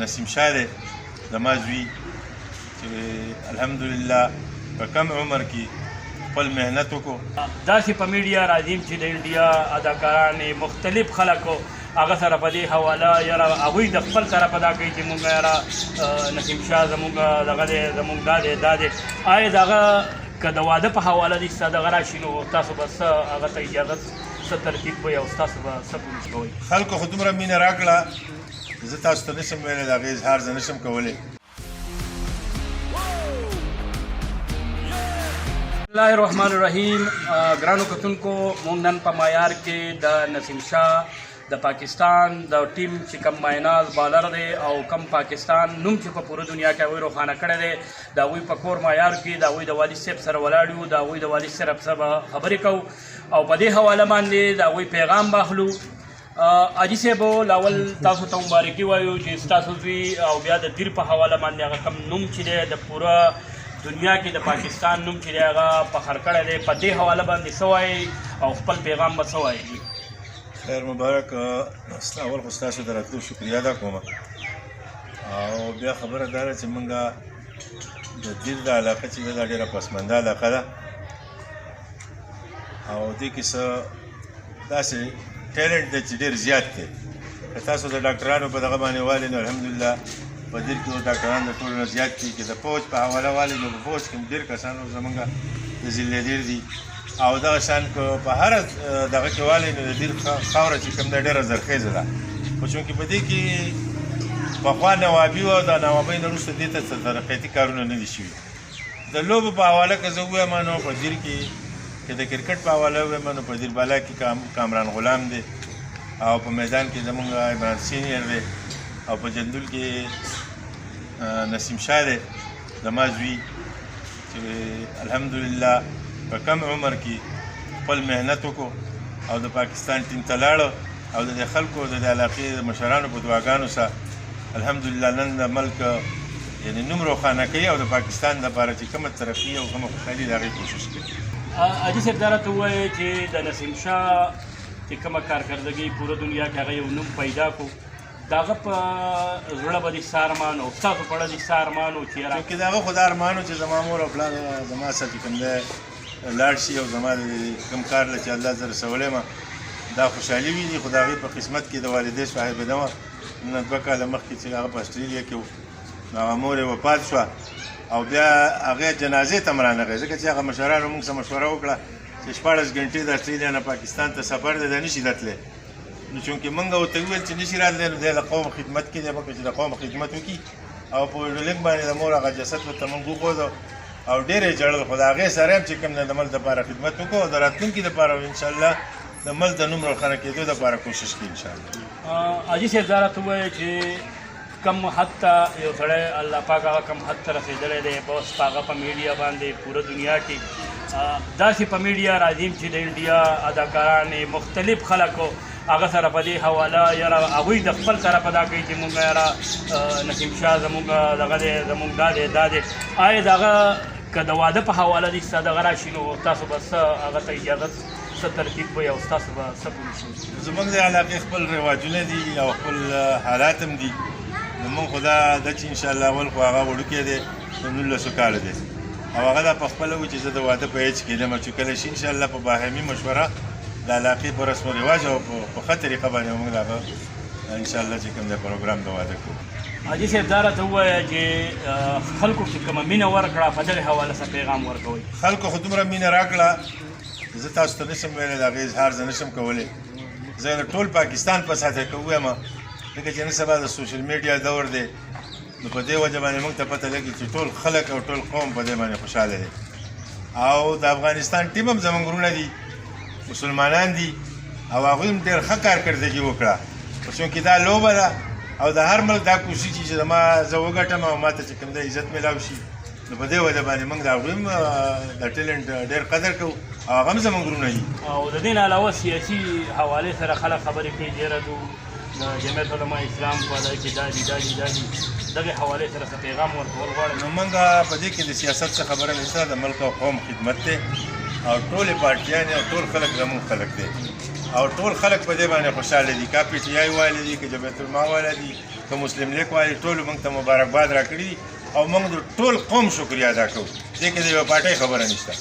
نسیم شاه دی زما زوی چې الحمدلله په کم عمر کې خپل محنت وکړو. داسې په میډیا راځیم چې د انډیا اداکارانې مختلف خلکو هغه سره په دې حواله یاره هغوی د خپل طرفه دا کوي چې مونږ یاره نسیم شاه زمونږ دغه دی زمونږ دا دی آیا د هغه که د واده په حواله دې ستا دغه راشي نو تاسو به څه هغه ته اجازت څه ترتیب وي او ستاسو به څه پولیس کوئ؟ خلکو خو دومره مینه راکړه زه تاسو ته نشم ویلی د هغې اظهار زه نشم کولی. بسم الله الرحمن الرحیم. ګرانو کتونکو مونږ نن په معیار کې د نسیم شاه د پاکستان د ټیم چې کم مایناز بالر دی او کم پاکستان نوم چې په پوره دنیا کې هغوی روښانه کړی دی د هغوی په کور معیار کې د هغوی د والد صاحب سره ولاړ یو د هغوی د والد صاحب سره خبرې کوو او په دې حواله باندې د هغوی پیغام به اخلو. حاجي صاحب لاول تاسو ته مبارکي وایو چې ستاسو زوی او بیا د دیر په حواله باندې هغه کم نوم چې دی د پوره دنیا کې د پاکستان نوم چې دی هغه فخر کړی دی په دې حواله باندې څه وایي او خپل پیغام به څه وایي؟ خیر مبارک. اول خو ستاسو د راتلو شکریه ادا کوم او بیا خبره دا ده چې موږ د دیر د علاقه چې دا ډېره پسمانده علاقه ده او دې کې څه داسې ټیلنټ دی چې ډېر زیات دی. که تاسو د ډاکټرانو په دغه باندې والي نو الحمدلله په دیر کې ډاکټران د ټولو نه زیات دي. که د فوج په حواله والي نو په فوج کې ډېر کسانو زموږ د ضلع دیر دي او دغه شان که په هر دغه کې والی نو د دیر خاوره چې کوم ده ډېره زرخیزه ده خو چونکې په دې کې پخوا نوابي وه او د نوابۍ نه وروسته دې ته څه ترقیتي کارونه نه دي شوي. د لوبو په حواله که زه ووایم نو په دیر کې که د کرکټ په حواله ووایم نو په دیر بالا کې کامران غلام دی او په میدان کې زموږ عمران سینیر دی او په جندول کې نسیم شاه دی زما زوی چې الحمدلله په کم عمر کې خپل محنت وکړو او د پاکستان ټیم ته لاړه او د دې خلکو د علاقې د مشرانو په دعاګانو سره الحمدلله نن د ملک یعنې نوم روښانه کوي او د پاکستان دپاره چې کومه ترقي او کومه خوشحالي د هغې کوشش کوي. حاجي صاحب دا راته ووایئ چې د نسیم شاه چې کومه کارکردګي پوره دنیا کې هغه یو نوم پیدا کړو د هغه په زړه به دې څه ارمان او ستاسو په اړه دې څه ارمان و چې چونکې د هغه خو دا ارمان و چې زما مور او پلار زما سره چې کوم دی لاړ شي او زما د کوم کار له چې الله زه رسولی یم دا خوشحالي وي خو د هغې په قسمت کې د والدې صاحب نه وه. نه 2 کاله مخکې چې هغه په اسټرالیا کې و نو هغه مور یې وفات شوه او بیا هغې جنازې ته م رانغی ځکه چې هغه مشرانو موږ سره مشوره وکړه چې 14 ګنټې د اسټرالیا نه پاکستان ته سفر دی دا نشي تللی نو چونکې موږ ورته وویل چې نشي راتلی نو دی د قوم خدمت کې دی مکه چې د قوم خدمت وکړي او په ویډیولینک باندې د مور هغه جسد ورته موږ وښودو او ډېر یې ژړل خو د هغې سره هم چې کوم د ملک دپاره خدمت وکړو او د راتلونکي دپاره انشاءالله د ملک د نوم روښانه کېدو دپاره کوشش کوي انشاءالله. حاجي صاحب دا راته ووایئ چې کم حد ته یو سړی الله پاک هغه کم حد ته رسېدلی دی بس په هغه په میډیا باندې پوره دنیا کې داسې په میډیا راځیم چې د انډیا اداکارانې مختلف خلکو هغه سره په دې حواله یاره هغوی د خپل طرفه دا کوي چې مونږ یاره نسیم شاه زمونږ دغه دی زمونږ دا دی آیا د هغه که د واده په حواله دې ستا دغه راشي نو تاسو به څه هغه ته اجازت څه ترتیب وي او ستاسو به څه پولیس وي؟ زموږ د علاقې خپل رواجونه دي او خپل حالات هم دي نو موږ خو دا ده چې انشاءالله اول خو هغه وړوکی دی د 19 کاله دی او هغه دا په خپله وي چې زه د واده په ایج کې یم چې کله شي انشاءالله په باهمي مشوره د علاقې په رسم و رواج او په ښه طریقه باندې موږ د هغه انشاءالله چې کوم دی پروګرام د واده کوو. حاجي صاحب دا راته ووایه چې خلکو چې کومه مینه ورکړه په دغې حواله څه پیغام ورکوئ؟ خلکو خو دومره مینه راکړه زه تاسو ته نشم ویلی د هغې اظهار زه نشم کولی. زه د ټول پاکستان په ساته کې ووایم ځکه چې نن سبا د سوشل میډیا دور دی نو په دې وجه باندې موږ ته پته لګي چې ټول خلک او ټول قوم په دې باندې خوشحاله دی او د افغانستان ټیم هم زموږ وروڼه دي مسلمانان دي او هغوی هم ډېر ښه کارکردګي وکړه چونکې دا لوبه ده او د هر ملک دا کوشش چې زما زه وګټم او ما ته چې کوم دی عزت میلاو شي نو په دې وجه باندې موږ د هغوی هم د ټیلنټ ډېر قدر کوو او هغه هم زموږ وروڼه دي. او د دې نه علاوه سیاسي حوالې سره خلک خبرې کوي ډېره د جمعیت علما اسلام په ځای کې دا دي دغې حوالې سره څه پیغام ورکول غواړئ؟ نو موږ په دې کې د سیاست څه خبره نشته د ملک او قوم خدمت دی او ټولې پارټیانې او ټول خلک زموږ خلک دی او ټول خلک په دې باندې خوشحاله دي، که پی ټي آی والي دي، که جبهة الماء والا دي، که مسلم لیگ والي، ټولو موږ ته مبارکباد راکړي دي او موږ د ټول قوم شکریه ادا کوو. دې کې د یوه پارټۍ خبره نشته.